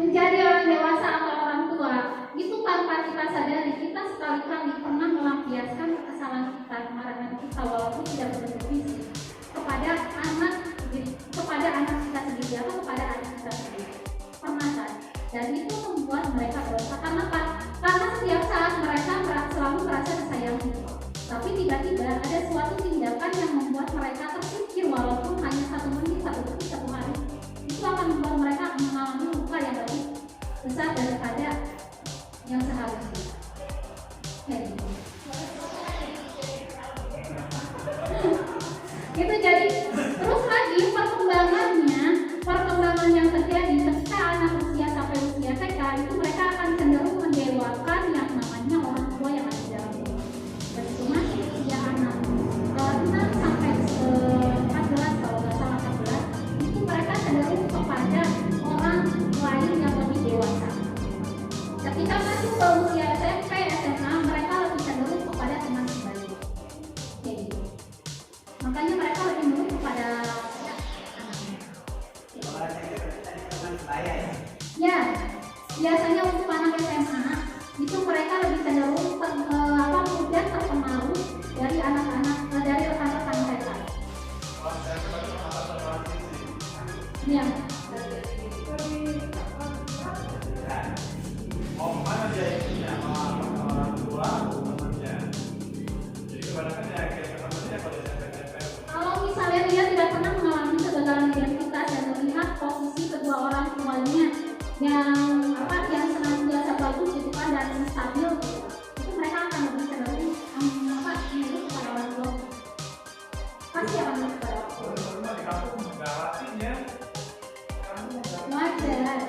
menjadi orang dewasa atau orang tua itu tanpa kita sadari kita sekali-kali pernah melampiaskan kesalahan kita, kemarahan kita walaupun tidak berbentuk kepada anak kita sendiri atau kepada anak kita sendiri. Pernah kan? Dan itu membuat mereka berdosa. Karena apa? Karena setiap saat mereka selalu merasa disayangi. Tapi tiba-tiba ada suatu tindakan yang membuat mereka tersingkir walaupun hanya 1 menit, 1 detik, 1 hari. Itu akan membuat mereka mengalami luka yang lebih besar daripada yang seharusnya. Gitu. Itu jadi terus lagi perkembangan yang terjadi ketika anak usia sampai usia TK itu mereka akan cenderung mendewakan yang namanya orang tua yang ada di dalam rumah. Dan itu masih usia anak 6 sampai 14 kalau nggak salah 14 itu mereka cenderung kepada orang lain yang lebih dewasa. Ketika masuk ke usia SMP, SMA mereka lebih cenderung kepada teman sebaya. Jadi makanya mereka lebih nurut kepada anaknya. Ya, biasanya untuk anak SMA itu mereka lebih cenderung mudah terpengaruh dari anak-anak dari rekan-rekan mereka. Ya. mau kemana dia itunya sama orang tua temannya. Jadi kebanyakan ya kayak temannya pada SMP. Kalau misalnya dia tidak pernah mengalami kegagalan identitas dan melihat posisi kedua orang tuanya yang senantiasa bagus gitu kan dan stabil gitu, itu mereka akan lebih cenderung menurut kepada orang tua. Pasti akan menurut kepada orang tua. Rumah di kampung garapinya. Wajar.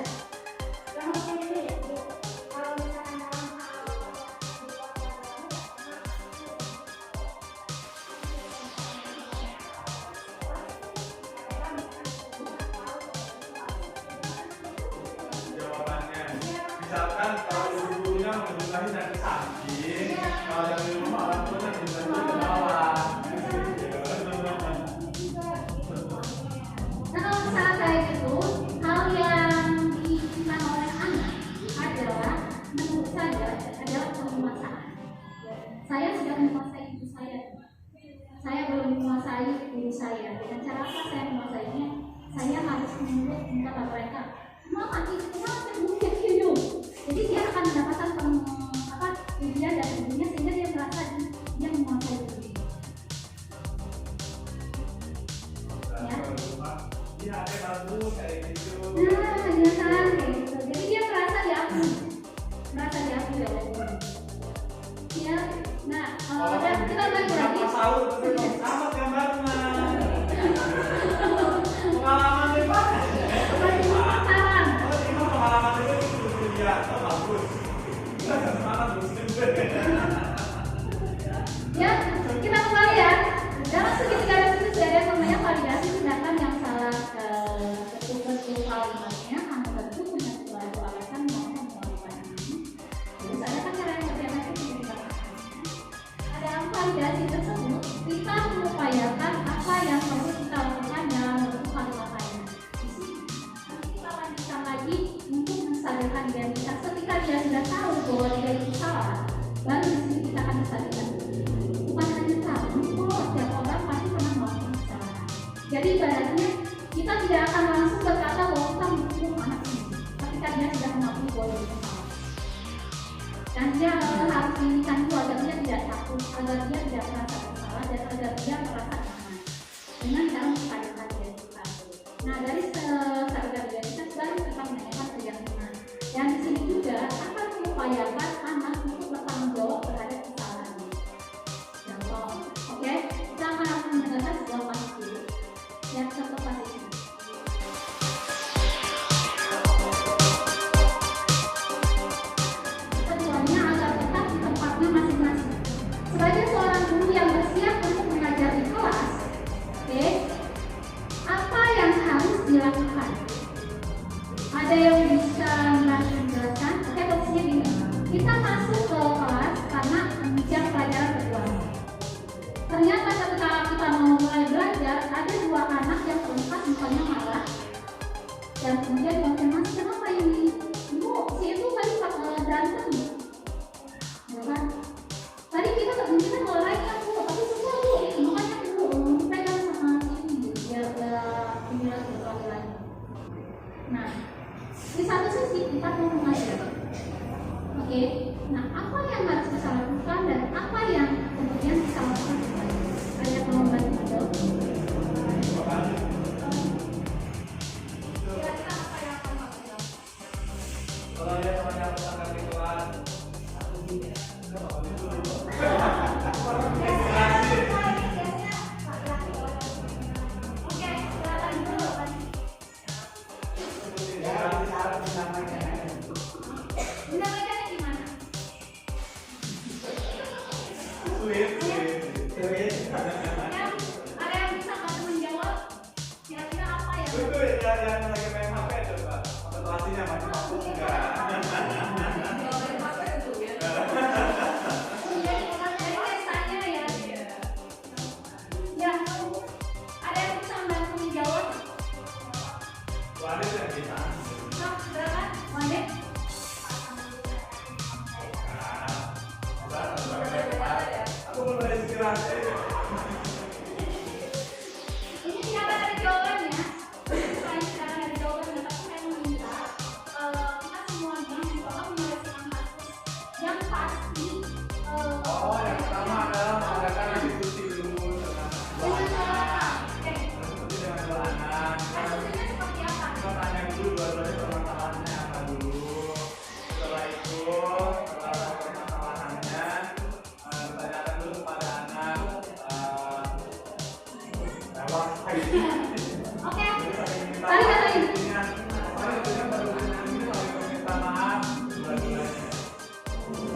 Misalkan kalau ibunya menjumlahi dari samping, kalau yang di rumah orang tuanya menjumlahi dari bawah. Nah kalau misalnya kayak gitu, hal yang diinginkan oleh anak adalah menurut saya adalah penguasaan. Saya sudah menguasai ibu saya. Saya belum menguasai ibu saya. Dengan cara apa saya menguasainya? Saya harus menurut kata mereka. Mama itu mungkin hidup. Jadi dia akan mendapatkan pujian dari ibunya sehingga dia merasa dia menguasai diri. Ya. Iya, ada bagus kayak gitu. Nah, iya kan kayak gitu. Jadi dia merasa diakui ya Allah. Ya, nah dan kita balik lagi. Sahur itu sama gambarnya. Pengalaman deh Pak. Pacaran. Oh, ini pengalaman itu ya, bagus. Semangat muslim. Ya, kita kembali ya. Dalam segitiga diskusi ada yang namanya validasi tindakan yang salah betul-betul kalimatnya kamu tentu punya suatu alasan mau melakukan ini. Terus ada kan cara yang berbeda itu kita dalam validasi tersebut kita mengupayakan apa yang perlu kita lakukan dalam bentuk kalimatnya. Di sini nanti kita lanjutkan lagi untuk menstabilkan identitas. Ketika dia sudah tahu bahwa dia itu salah, baru di sini kita akan menstabilkan. Bukan hanya kamu, setiap orang pasti pernah melakukan kesalahan. Jadi ibaratnya kita tidak akan langsung berkata bahwa kita menghukum anak ini ketika dia sudah mengakui bahwa dia salah. Dan dia harus diinginkan itu agar dia tidak takut, agar dia tidak merasa bersalah dan agar dia merasa aman dengan cara menstabilkan identitas. Nah dari menstabilkan identitas baru kita menanyakan keyakinan. Dan di sini juga akan mengupayakan anak untuk bertanggung jawab terhadap kesalahannya. Contoh, oke, kita akan mendengarkan sebuah pasal dulu. Yang contoh pasal ini. Keduanya agar tetap di tempatnya masing-masing. Sebagai seorang guru yang bersiap untuk mengajar di kelas, oke, apa yang yang lagi main HP coba konsentrasinya makin fokus enggak?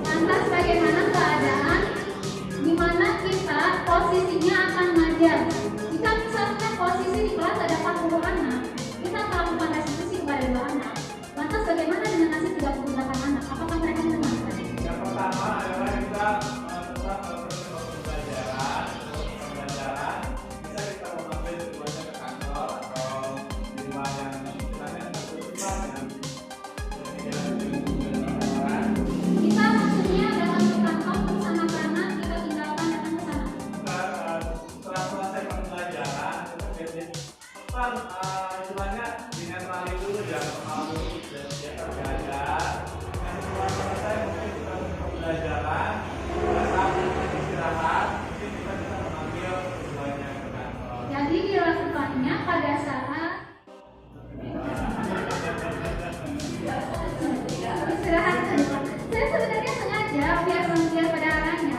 Lantas bagaimana keadaan di mana kita posisinya akan ngajar? Jika misalnya posisi di kelas ada 40 anak, kita melakukan restitusi kepada 2 anak. Lantas bagaimana dengan nasib 38 anak? Apakah mereka tenang? Yang pertama adalah kita tetap pembelajaran. Bisa kita mengambil semuanya ke kantor atau di rumah yang istilahnya tertutup dengan Kita maksudnya datang ke kantor terus anak-anak kita tinggalkan datang ke sana. setelah selesai pembelajaran kita istilahnya dinetrali dulu, jangan terlalu dia terjaga. Setelah selesai mungkin kita pembelajaran, saat istirahat mungkin kita bisa mengambil semuanya ke kantor. Jadi dilakukannya pada saat istirahat. Saya sebenarnya sengaja biar pada arahnya.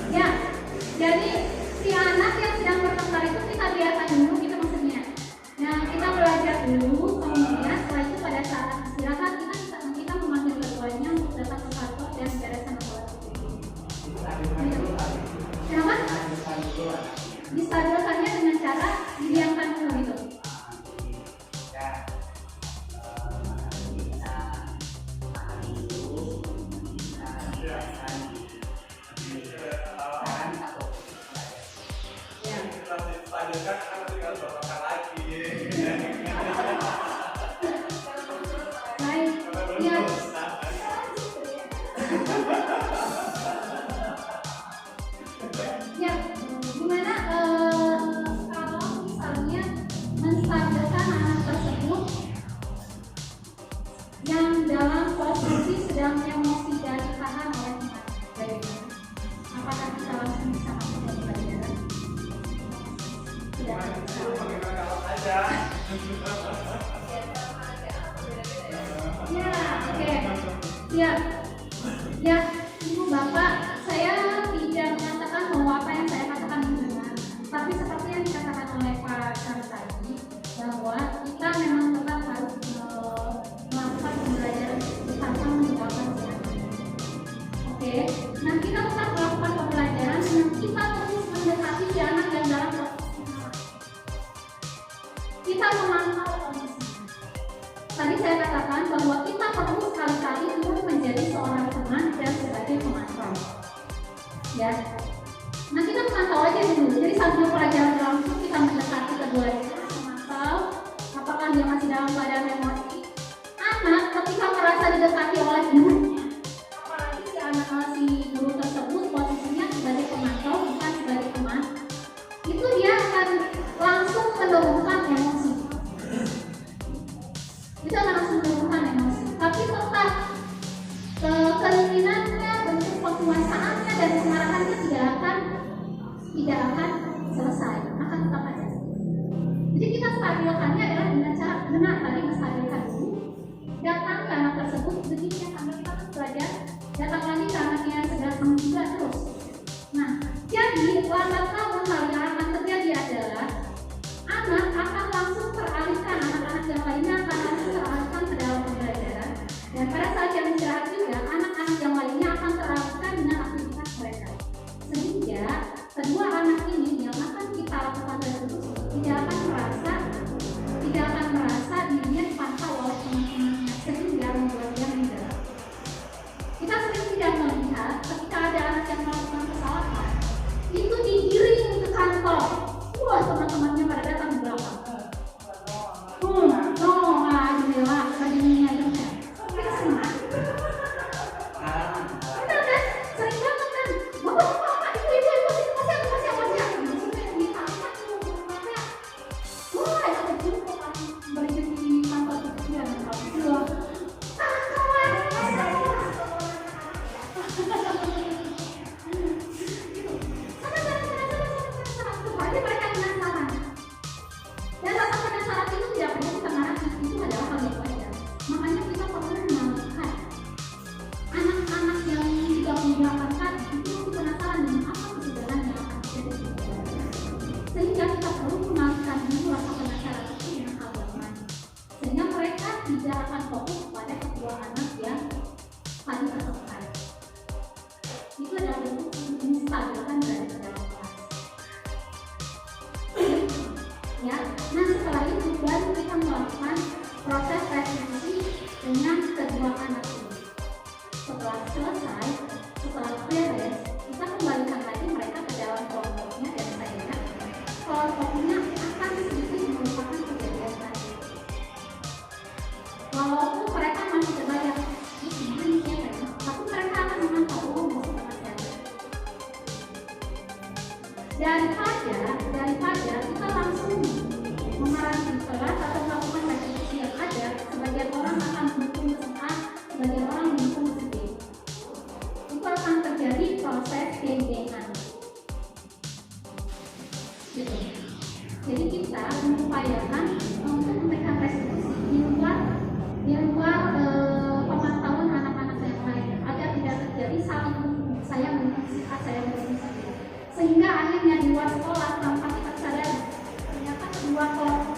Ya, jadi si anak yang sedang bertengkar itu kita biarkan dulu gitu maksudnya. Nah, kita belajar dulu, kemudian setelah itu pada saat istirahat kita memanggil ketuanya untuk datang ke kantor dan bereskan laporan. Kenapa? Distabilkannya dengan cara didiamkan dulu gitu. Baik, ya. Ya, gimana kalau misalnya menstabilkan anak tersebut yang dalam posisi sedang emosi dan ditahan oleh teman. Apakah kita langsung bisa masuk ke pelajaran? Tidak. Ya, oke. Ya, ya, Ibu Bapak, saya tidak mengatakan bahwa apa yang saya katakan itu benar, tapi seperti yang dikatakan oleh Pak Syarif tadi, bahwa kita memang tetap harus melakukan pembelajaran tanpa meninggalkan siapa. Oke, nah kita tetap melakukan pembelajaran dengan kita terus mendekati si anak yang dalam posisi sama. Kita memantau kondisi. Tadi saya katakan bahwa kita perlu sekali-kali untuk menjadi seorang teman dan sebagai pemantau. Ya. Nah kita memantau aja dulu. Jadi sambil pelajaran berlangsung kita mendekati keduanya, memantau apakah dia masih dalam keadaan emosi. Anak ketika merasa didekati oleh gurunya, apalagi si guru tersebut posisinya sebagai pemantau bukan sebagai teman, itu dia akan langsung menurunkan emosi. Itu akan langsung menurunkan emosi. Tapi tetap keinginannya, bentuk penguasaannya dan kemarahannya tidak akan selesai, akan tetap ada. Jadi kita stabilkannya adalah dengan cara benar tadi menstabilkan dulu. Datang ke anak tersebut, begini sambil kita belajar. Datang lagi ke anak yang sedang juga terus. Nah, jadi lambat laun hal yang akan terjadi adalah anak akan langsung teralihkan, anak-anak yang lainnya akan langsung teralihkan ke dalam pembelajaran. Dan pada saat yang istirahat juga, anak-anak yang lainnya akan teralihkan dengan aktivitas mereka. Sehingga kedua anak ini yang akan kita itu adalah bentuk menstabilkan berada di dalam kelas. Ya, nah setelah itu baru kita melakukan proses restitusi dengan kedua anak ini. Setelah selesai, setelah beres, kita kembalikan lagi mereka ke dalam kelompoknya dan saya ingat kelompoknya akan sedikit melupakan kejadian tadi. Walaupun mereka masih terbayang, ini siapa ya? Tapi mereka akan menganggap musuh saja. Daripada kita langsung memarahi kelas atau melakukan restitusi yang ada, sebagian orang akan mendukung mesin A, sebagian orang mendukung mesin B. Itu akan terjadi proses geng-gengan. Gitu. Jadi kita mengupayakan untuk memberikan restitusi di luar pemantauan anak-anak yang lain agar tidak terjadi saling saya mendukung si A, saya mendukung si B. Sehingga akhirnya di luar sekolah tanpa kita sadari ternyata kedua kelompok